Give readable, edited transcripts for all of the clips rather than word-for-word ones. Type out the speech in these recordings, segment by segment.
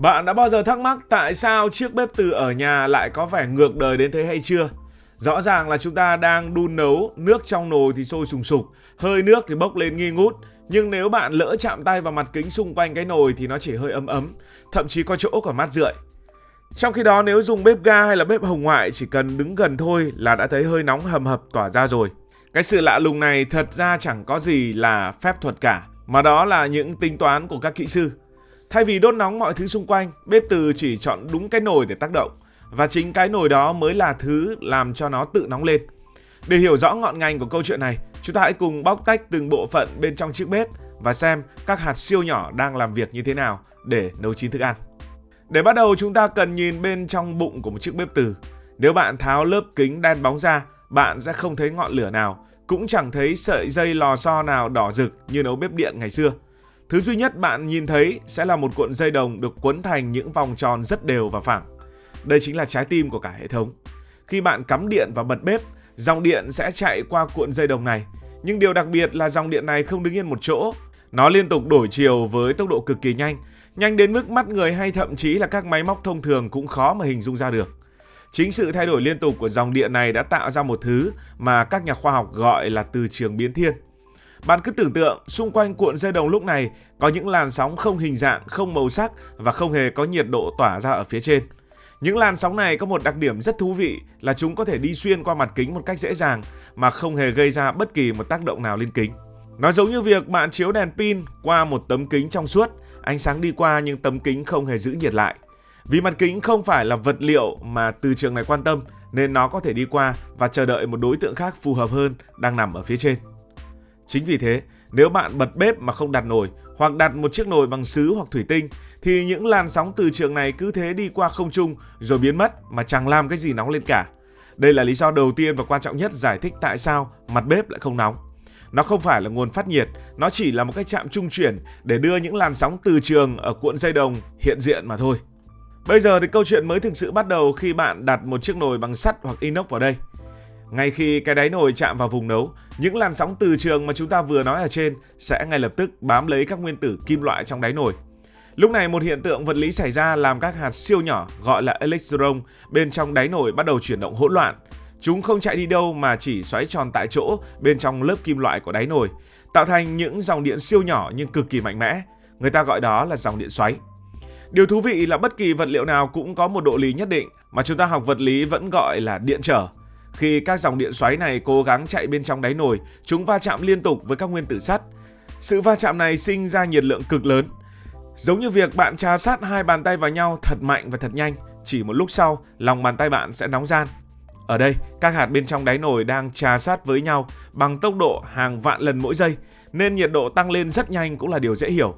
Bạn đã bao giờ thắc mắc tại sao chiếc bếp từ ở nhà lại có vẻ ngược đời đến thế hay chưa? Rõ ràng là chúng ta đang đun nấu, nước trong nồi thì sôi sùng sục, hơi nước thì bốc lên nghi ngút. Nhưng nếu bạn lỡ chạm tay vào mặt kính xung quanh cái nồi thì nó chỉ hơi ấm ấm, thậm chí có chỗ còn mát rượi. Trong khi đó nếu dùng bếp ga hay là bếp hồng ngoại chỉ cần đứng gần thôi là đã thấy hơi nóng hầm hập tỏa ra rồi. Cái sự lạ lùng này thật ra chẳng có gì là phép thuật cả, mà đó là những tính toán của các kỹ sư. Thay vì đốt nóng mọi thứ xung quanh, bếp từ chỉ chọn đúng cái nồi để tác động. Và chính cái nồi đó mới là thứ làm cho nó tự nóng lên. Để hiểu rõ ngọn ngành của câu chuyện này, chúng ta hãy cùng bóc tách từng bộ phận bên trong chiếc bếp và xem các hạt siêu nhỏ đang làm việc như thế nào để nấu chín thức ăn. Để bắt đầu, chúng ta cần nhìn bên trong bụng của một chiếc bếp từ. Nếu bạn tháo lớp kính đen bóng ra, bạn sẽ không thấy ngọn lửa nào, cũng chẳng thấy sợi dây lò xo nào đỏ rực như nấu bếp điện ngày xưa. Thứ duy nhất bạn nhìn thấy sẽ là một cuộn dây đồng được quấn thành những vòng tròn rất đều và phẳng. Đây chính là trái tim của cả hệ thống. Khi bạn cắm điện và bật bếp, dòng điện sẽ chạy qua cuộn dây đồng này. Nhưng điều đặc biệt là dòng điện này không đứng yên một chỗ. Nó liên tục đổi chiều với tốc độ cực kỳ nhanh, nhanh đến mức mắt người hay thậm chí là các máy móc thông thường cũng khó mà hình dung ra được. Chính sự thay đổi liên tục của dòng điện này đã tạo ra một thứ mà các nhà khoa học gọi là từ trường biến thiên. Bạn cứ tưởng tượng xung quanh cuộn dây đồng lúc này có những làn sóng không hình dạng, không màu sắc và không hề có nhiệt độ tỏa ra ở phía trên. Những làn sóng này có một đặc điểm rất thú vị là chúng có thể đi xuyên qua mặt kính một cách dễ dàng mà không hề gây ra bất kỳ một tác động nào lên kính. Nó giống như việc bạn chiếu đèn pin qua một tấm kính trong suốt, ánh sáng đi qua nhưng tấm kính không hề giữ nhiệt lại. Vì mặt kính không phải là vật liệu mà từ trường này quan tâm nên nó có thể đi qua và chờ đợi một đối tượng khác phù hợp hơn đang nằm ở phía trên. Chính vì thế, nếu bạn bật bếp mà không đặt nồi hoặc đặt một chiếc nồi bằng sứ hoặc thủy tinh thì những làn sóng từ trường này cứ thế đi qua không trung rồi biến mất mà chẳng làm cái gì nóng lên cả. Đây là lý do đầu tiên và quan trọng nhất giải thích tại sao mặt bếp lại không nóng. Nó không phải là nguồn phát nhiệt, nó chỉ là một cái trạm trung chuyển để đưa những làn sóng từ trường ở cuộn dây đồng hiện diện mà thôi. Bây giờ thì câu chuyện mới thực sự bắt đầu khi bạn đặt một chiếc nồi bằng sắt hoặc inox vào đây. Ngay khi cái đáy nồi chạm vào vùng nấu, những làn sóng từ trường mà chúng ta vừa nói ở trên sẽ ngay lập tức bám lấy các nguyên tử kim loại trong đáy nồi. Lúc này một hiện tượng vật lý xảy ra làm các hạt siêu nhỏ gọi là electron bên trong đáy nồi bắt đầu chuyển động hỗn loạn. Chúng không chạy đi đâu mà chỉ xoáy tròn tại chỗ bên trong lớp kim loại của đáy nồi, tạo thành những dòng điện siêu nhỏ nhưng cực kỳ mạnh mẽ. Người ta gọi đó là dòng điện xoáy. Điều thú vị là bất kỳ vật liệu nào cũng có một độ lý nhất định mà chúng ta học vật lý vẫn gọi là điện trở. Khi các dòng điện xoáy này cố gắng chạy bên trong đáy nồi, chúng va chạm liên tục với các nguyên tử sắt. Sự va chạm này sinh ra nhiệt lượng cực lớn. Giống như việc bạn chà sát hai bàn tay vào nhau thật mạnh và thật nhanh, chỉ một lúc sau, lòng bàn tay bạn sẽ nóng ran. Ở đây, các hạt bên trong đáy nồi đang chà sát với nhau bằng tốc độ hàng vạn lần mỗi giây, nên nhiệt độ tăng lên rất nhanh cũng là điều dễ hiểu.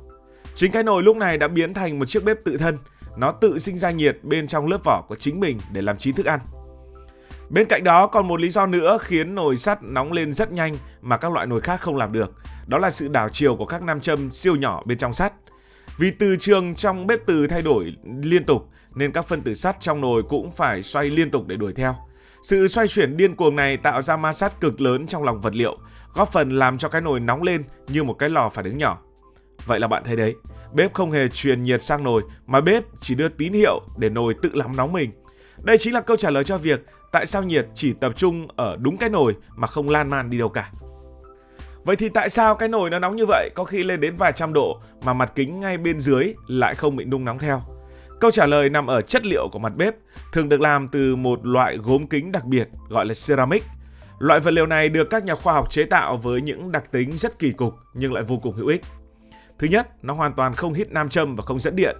Chính cái nồi lúc này đã biến thành một chiếc bếp tự thân, nó tự sinh ra nhiệt bên trong lớp vỏ của chính mình để làm chín thức ăn. Bên cạnh đó còn một lý do nữa khiến nồi sắt nóng lên rất nhanh mà các loại nồi khác không làm được. Đó là sự đảo chiều của các nam châm siêu nhỏ bên trong sắt. Vì từ trường trong bếp từ thay đổi liên tục nên các phân tử sắt trong nồi cũng phải xoay liên tục để đuổi theo. Sự xoay chuyển điên cuồng này tạo ra ma sát cực lớn trong lòng vật liệu, góp phần làm cho cái nồi nóng lên như một cái lò phản ứng nhỏ. Vậy là bạn thấy đấy, bếp không hề truyền nhiệt sang nồi mà bếp chỉ đưa tín hiệu để nồi tự làm nóng mình. Đây chính là câu trả lời cho việc tại sao nhiệt chỉ tập trung ở đúng cái nồi mà không lan man đi đâu cả. Vậy thì tại sao cái nồi nó nóng như vậy, có khi lên đến vài trăm độ mà mặt kính ngay bên dưới lại không bị nung nóng theo? Câu trả lời nằm ở chất liệu của mặt bếp, thường được làm từ một loại gốm kính đặc biệt gọi là ceramic. Loại vật liệu này được các nhà khoa học chế tạo với những đặc tính rất kỳ cục nhưng lại vô cùng hữu ích. Thứ nhất, nó hoàn toàn không hít nam châm và không dẫn điện.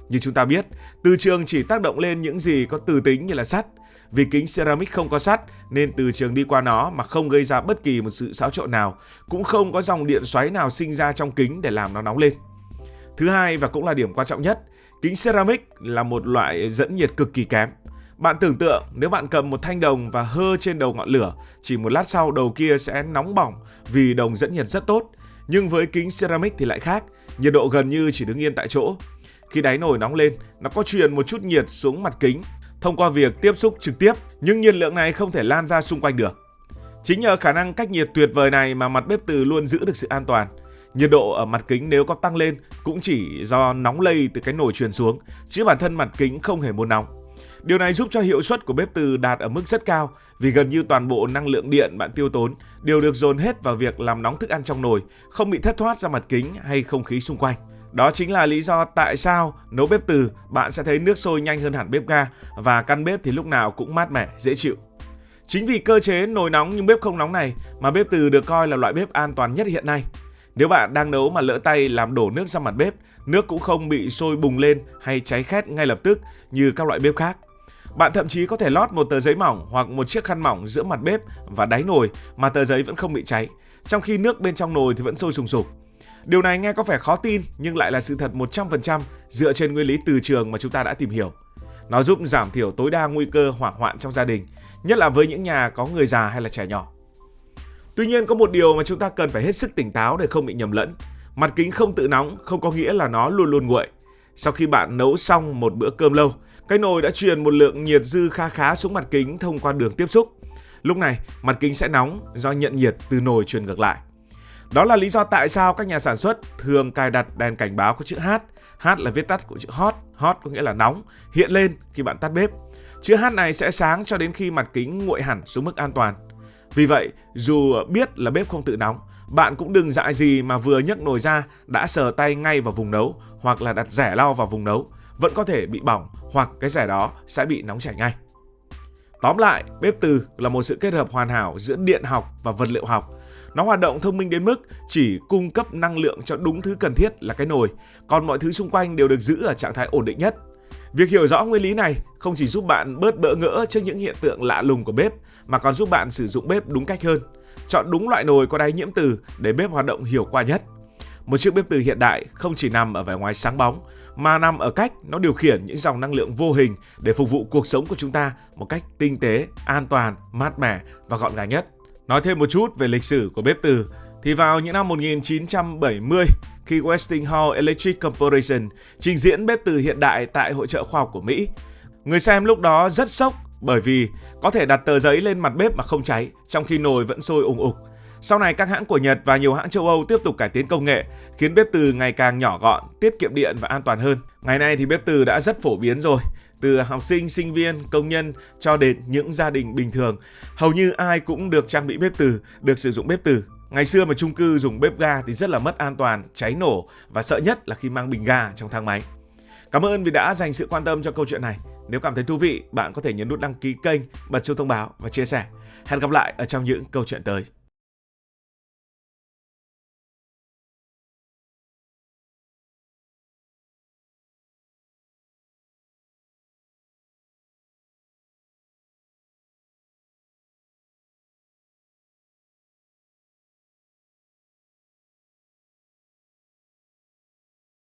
Như chúng ta biết, từ trường chỉ tác động lên những gì có từ tính như là sắt. Vì kính ceramic không có sắt nên từ trường đi qua nó mà không gây ra bất kỳ một sự xáo trộn nào, cũng không có dòng điện xoáy nào sinh ra trong kính để làm nó nóng lên. Thứ hai và cũng là điểm quan trọng nhất, kính ceramic là một loại dẫn nhiệt cực kỳ kém. Bạn tưởng tượng nếu bạn cầm một thanh đồng và hơ trên đầu ngọn lửa, chỉ một lát sau đầu kia sẽ nóng bỏng vì đồng dẫn nhiệt rất tốt. Nhưng với kính ceramic thì lại khác, nhiệt độ gần như chỉ đứng yên tại chỗ. Khi đáy nồi nóng lên, nó có truyền một chút nhiệt xuống mặt kính thông qua việc tiếp xúc trực tiếp, nhưng nhiệt lượng này không thể lan ra xung quanh được. Chính nhờ khả năng cách nhiệt tuyệt vời này mà mặt bếp từ luôn giữ được sự an toàn. Nhiệt độ ở mặt kính nếu có tăng lên cũng chỉ do nóng lây từ cái nồi truyền xuống, chứ bản thân mặt kính không hề muốn nóng. Điều này giúp cho hiệu suất của bếp từ đạt ở mức rất cao vì gần như toàn bộ năng lượng điện bạn tiêu tốn đều được dồn hết vào việc làm nóng thức ăn trong nồi, không bị thất thoát ra mặt kính hay không khí xung quanh. Đó chính là lý do tại sao nấu bếp từ bạn sẽ thấy nước sôi nhanh hơn hẳn bếp ga và căn bếp thì lúc nào cũng mát mẻ, dễ chịu. Chính vì cơ chế nồi nóng nhưng bếp không nóng này mà bếp từ được coi là loại bếp an toàn nhất hiện nay. Nếu bạn đang nấu mà lỡ tay làm đổ nước ra mặt bếp, nước cũng không bị sôi bùng lên hay cháy khét ngay lập tức như các loại bếp khác. Bạn thậm chí có thể lót một tờ giấy mỏng hoặc một chiếc khăn mỏng giữa mặt bếp và đáy nồi mà tờ giấy vẫn không bị cháy, trong khi nước bên trong nồi thì vẫn sôi sùng sục. Điều này nghe có vẻ khó tin nhưng lại là sự thật 100% dựa trên nguyên lý từ trường mà chúng ta đã tìm hiểu. Nó giúp giảm thiểu tối đa nguy cơ hỏa hoạn trong gia đình, nhất là với những nhà có người già hay là trẻ nhỏ. Tuy nhiên có một điều mà chúng ta cần phải hết sức tỉnh táo để không bị nhầm lẫn. Mặt kính không tự nóng không có nghĩa là nó luôn luôn nguội. Sau khi bạn nấu xong một bữa cơm lâu, cái nồi đã truyền một lượng nhiệt dư khá xuống mặt kính thông qua đường tiếp xúc. Lúc này, mặt kính sẽ nóng do nhận nhiệt từ nồi truyền ngược lại. Đó là lý do tại sao các nhà sản xuất thường cài đặt đèn cảnh báo có chữ H. H là viết tắt của chữ hot, hot có nghĩa là nóng, hiện lên khi bạn tắt bếp. Chữ H này sẽ sáng cho đến khi mặt kính nguội hẳn xuống mức an toàn. Vì vậy, dù biết là bếp không tự nóng, bạn cũng đừng dại gì mà vừa nhấc nồi ra đã sờ tay ngay vào vùng nấu hoặc là đặt rẻ lau vào vùng nấu, vẫn có thể bị bỏng hoặc cái rẻ đó sẽ bị nóng chảy ngay. Tóm lại, bếp từ là một sự kết hợp hoàn hảo giữa điện học và vật liệu học. Nó hoạt động thông minh đến mức chỉ cung cấp năng lượng cho đúng thứ cần thiết là cái nồi, còn mọi thứ xung quanh đều được giữ ở trạng thái ổn định nhất. Việc hiểu rõ nguyên lý này không chỉ giúp bạn bớt bỡ ngỡ trước những hiện tượng lạ lùng của bếp, mà còn giúp bạn sử dụng bếp đúng cách hơn. Chọn đúng loại nồi có đáy nhiễm từ để bếp hoạt động hiệu quả nhất. Một chiếc bếp từ hiện đại không chỉ nằm ở vẻ ngoài sáng bóng, mà nằm ở cách nó điều khiển những dòng năng lượng vô hình để phục vụ cuộc sống của chúng ta một cách tinh tế, an toàn, mát mẻ và gọn gàng nhất. Nói thêm một chút về lịch sử của bếp từ, thì vào những năm 1970, khi Westinghouse Electric Corporation trình diễn bếp từ hiện đại tại Hội chợ khoa học của Mỹ, người xem lúc đó rất sốc bởi vì có thể đặt tờ giấy lên mặt bếp mà không cháy, trong khi nồi vẫn sôi ùng ục. Sau này các hãng của Nhật và nhiều hãng châu Âu tiếp tục cải tiến công nghệ, khiến bếp từ ngày càng nhỏ gọn, tiết kiệm điện và an toàn hơn. Ngày nay thì bếp từ đã rất phổ biến rồi. Từ học sinh, sinh viên, công nhân cho đến những gia đình bình thường, hầu như ai cũng được trang bị bếp từ, được sử dụng bếp từ. Ngày xưa mà chung cư dùng bếp ga thì rất là mất an toàn, cháy nổ và sợ nhất là khi mang bình ga trong thang máy. Cảm ơn vì đã dành sự quan tâm cho câu chuyện này. Nếu cảm thấy thú vị, bạn có thể nhấn nút đăng ký kênh, bật chuông thông báo và chia sẻ. Hẹn gặp lại ở trong những câu chuyện tới.